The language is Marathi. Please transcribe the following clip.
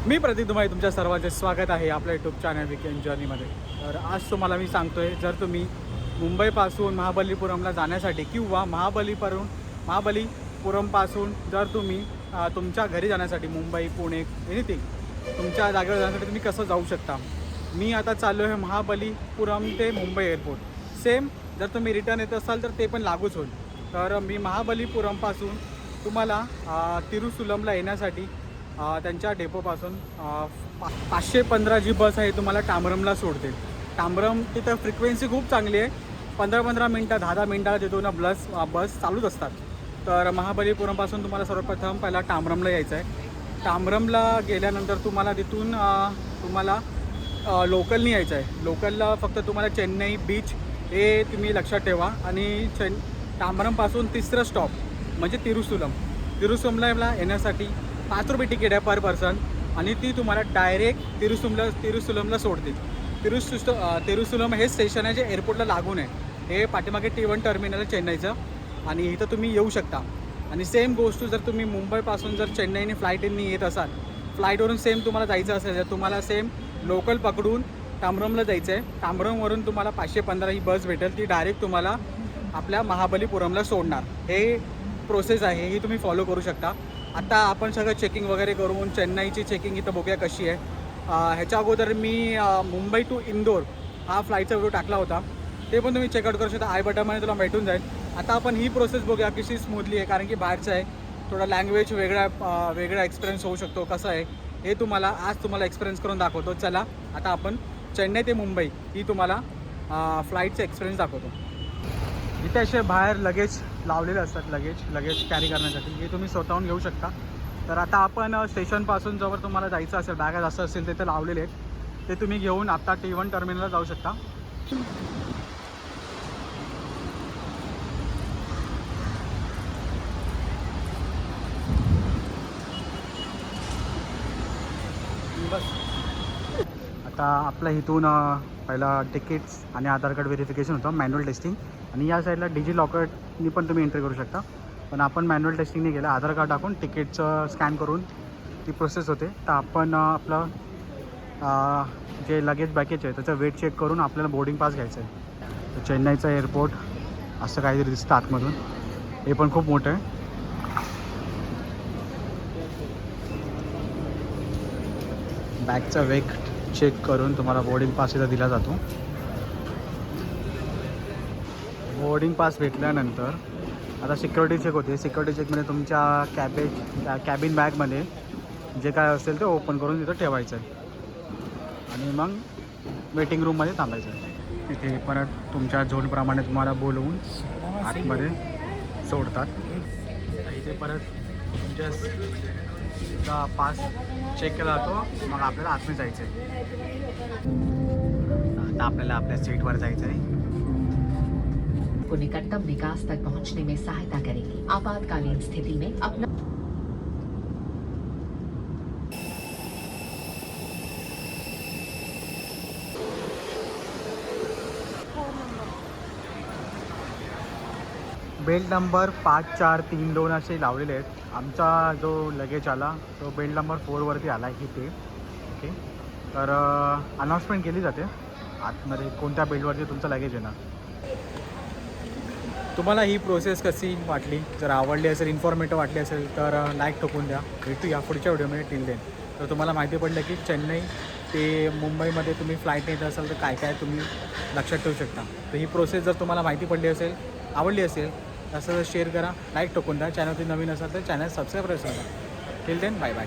मी प्रतीक दुमाई तुमच्या सर्वांचे स्वागत आहे आपल्या यूट्यूब चॅनल वीकेंड जर्नीमध्ये. तर आज तुम्हाला मी सांगतो आहे, जर तुम्ही मुंबईपासून महाबलीपुरमला जाण्यासाठी किंवा महाबलीपुरमपासून जर तुम्ही तुमच्या घरी जाण्यासाठी मुंबई पुणे एनिथिंग तुमच्या जागेवर जाण्यासाठी तुम्ही कसं जाऊ शकता. मी आता चाललो आहे महाबलीपुरम ते मुंबई एअरपोर्ट. सेम जर तुम्ही रिटर्न येत असाल तर ते पण लागूच होईल. तर मी महाबलीपुरमपासून तुम्हाला तिरुसुलमला येण्यासाठी त्यांच्या डेपोपासून 515 जी बस आहे तुम्हाला टांबरमला सोडते. टांबरम तिथं फ्रिक्वेन्सी खूप चांगली आहे. 15-15 मिनटं 10-10 मिनटाला तिथून बस चालूच असतात. तर महाबलीपुरमपासून तुम्हाला सर्वप्रथम पहिला टांबरमला यायचं आहे. टांबरमला गेल्यानंतर तुम्हाला तिथून तुम्हाला लोकलनी यायचं आहे. लोकलला फक्त तुम्हाला चेन्नई बीच हे तुम्ही लक्षात ठेवा आणि टांबरमपासून तिसरं स्टॉप म्हणजे तिरुसुलमला येण्यासाठी 5 रुपये तिकीट आहे पर पर्सन आणि ती तुम्हाला डायरेक्ट तिरुसुलमला सोडतील. तिरुसुलम हे स्टेशन आहे जे एअरपोर्टला लागून आहे. हे पाठीमागे T1 टर्मिनल आहे चेन्नईचं आणि इथं तुम्ही येऊ शकता. आणि सेम गोष्ट जर तुम्ही मुंबईपासून जर चेन्नईने फ्लाईटनी येत असाल, फ्लाईटवरून सेम तुम्हाला जायचं असेल तर तुम्हाला सेम लोकल पकडून टांबरमला जायचं आहे. टांबरमवरून तुम्हाला 515 ही बस भेटेल. ती डायरेक्ट तुम्हाला आपल्या महाबलीपुरमला सोडणार. हे प्रोसेस आहे, ही तुम्ही फॉलो करू शकता. आता आपण सगळं चेकिंग वगैरे करून चेन्नईची चेकिंग इथं बघूया कशी आहे. ह्याच्या अगोदर मी मुंबई टू इंदोर हा फ्लाईटचा व्हिडिओ टाकला होता, ते पण तुम्ही चेकआउट करू शकता. आय बटनमध्ये तुला भेटून जाईल. आता आपण ही प्रोसेस बघूया कशी स्मूथली आहे, कारण की बाहेरचं आहे, थोडा लँग्वेज वेगळा एक्सपिरियन्स होऊ शकतो. कसं आहे हे आज तुम्हाला एक्सपिरियन्स करून दाखवतो. चला आता आपण चेन्नई ते मुंबई ही तुम्हाला फ्लाईटचा एक्सपिरियन्स दाखवतो. इथे असे बाहेर लगेज लावलेले असतात, लगेज कॅरी करण्यासाठी, हे तुम्ही स्वतःहून घेऊ शकता. तर आता आपण स्टेशनपासून जवळ तुम्हाला जायचं असेल, बॅगा जास्त असेल ते लावलेले आहेत, ते तुम्ही घेऊन आता T1 टर्मिनलला जाऊ शकता. बस आता आपल्या इथून पहिला तिकीट्स आणि आधार कार्ड व्हेरिफिकेशन होतं, मॅन्युअल टेस्टिंग. आणि या साईडला डिजिलॉकरनी पण तुम्ही एंट्री करू शकता. पण आपण मॅन्युअल टेस्टिंगने गेलं, आधार कार्ड टाकून तिकीटचं स्कॅन करून ती प्रोसेस होते. तर आपण आपलं जे लगेज बॅगेज आहे त्याचं वेट चेक करून आपल्याला बोर्डिंग पास घ्यायचं आहे. तर चेन्नईचं एअरपोर्ट असं काहीतरी दिसतं आतमधून, हे पण खूप मोठं आहे. बॅगचा वेट चेक करून तुम्हाला बोर्डिंग पास इथं दिला जातो. बोर्डिंग पास भेटल्यानंतर आता सिक्युरिटी चेक होते. सिक्युरिटी चेकमध्ये तुमच्या कॅबिन बॅगमध्ये जे काय असेल ते ओपन करून तिथं ठेवायचं आहे आणि मग वेटिंग रूममध्ये थांबायचं आहे. तिथे परत तुमच्या झोनप्रमाणे तुम्हाला बोलवून आतमध्ये सोडतात. इथे परत तुमच्या पास चेक केला जातो, मग आपल्याला आतमध्ये जायचं आहे. आता आपल्याला आपल्या सीटवर जायचं आहे. को निकटतम विकास तक पहुंचने में सहायता करेगी. आपातकालीन स्थिति में अपना बेल्ट नंबर 5432 असे लावलेले आहेत. आमचा जो लगेज आला तो बेल्ट नंबर 4वरती आला इथे. ओके, तर अनाऊन्समेंट केली जाते आतमध्ये कोणत्या बेल्टवरती तुमचं लगेज येणार. तुम्हाला ही प्रोसेस कशी वाटली? जर आवडली असेल, इन्फॉर्मेटिव्ह वाटली असेल तर लाईक ठोकून द्या. भेटूया पुढच्या व्हिडिओमध्ये. टिल देन तर तुम्हाला माहिती पडलं की चेन्नई ते मुंबईमध्ये तुम्ही फ्लाईट येत असाल तर काय काय तुम्ही लक्षात ठेवू शकता. तर ही प्रोसेस जर तुम्हाला माहिती पडली असेल, आवडली असेल, असं शेअर करा, लाईक ठोकून द्या. चॅनलवरती नवीन असाल तर चॅनल सबस्क्राईब करा. Till then bye bye.